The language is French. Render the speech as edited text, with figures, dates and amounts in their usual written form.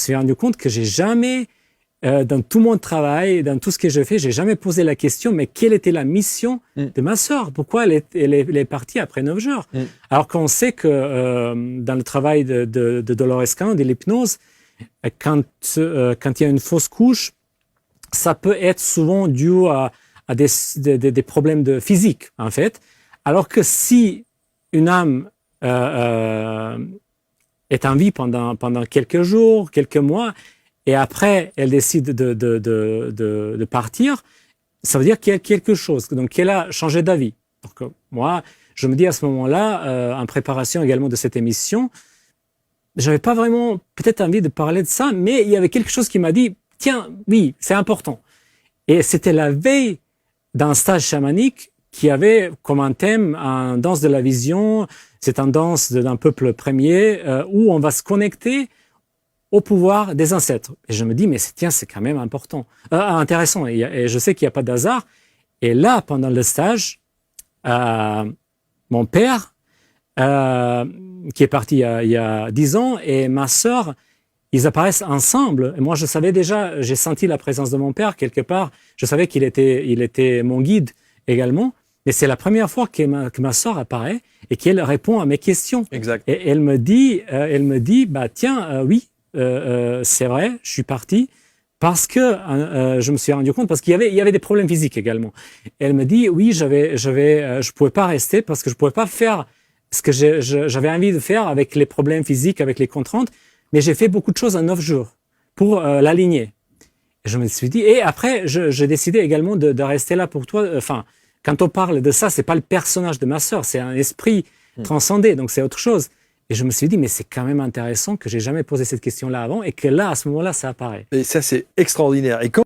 me suis rendu compte que j'ai jamais, dans tout mon travail, dans tout ce que je fais, j'ai jamais posé la question, mais quelle était la mission de ma sœur? Pourquoi elle est partie après 9 jours? Alors qu'on sait que dans le travail de Dolores Cannon, de l'hypnose, quand il y a une fausse couche, ça peut être souvent dû à des problèmes de physique, en fait. Alors que si une âme est en vie pendant quelques jours, quelques mois, et après elle décide de partir, ça veut dire qu'il y a quelque chose, donc qu'elle a changé d'avis. Donc moi, je me dis à ce moment-là, en préparation également de cette émission, j'avais pas vraiment peut-être envie de parler de ça, mais il y avait quelque chose qui m'a dit, tiens, oui, c'est important. Et c'était la veille d'un stage chamanique qui avait comme un thème un danse de la vision, c'est une danse d'un peuple premier où on va se connecter au pouvoir des ancêtres. Et je me dis, mais tiens, c'est quand même important, intéressant. Et je sais qu'il n'y a pas d'hasard. Et là, pendant le stage, mon père, qui est parti il y a 10 ans, et ma sœur, ils apparaissent ensemble. Et moi, je savais déjà, j'ai senti la présence de mon père quelque part. Je savais qu'il était mon guide également. Mais c'est la première fois que ma sœur apparaît et qu'elle répond à mes questions. Exact. Et elle me dit, bah tiens, oui, c'est vrai, je suis parti parce que je me suis rendu compte parce qu'il y avait des problèmes physiques également. Et elle me dit, oui, je pouvais pas rester parce que je pouvais pas faire ce que j'avais envie de faire avec les problèmes physiques, avec les contraintes. Mais j'ai fait beaucoup de choses en 9 jours pour l'aligner. Je me suis dit, et après, j'ai décidé également de rester là pour toi. Enfin, quand on parle de ça, c'est pas le personnage de ma sœur, c'est un esprit transcendé, donc c'est autre chose. Et je me suis dit, mais c'est quand même intéressant que j'ai jamais posé cette question-là avant et que là, à ce moment-là, ça apparaît. Et ça, c'est extraordinaire. Et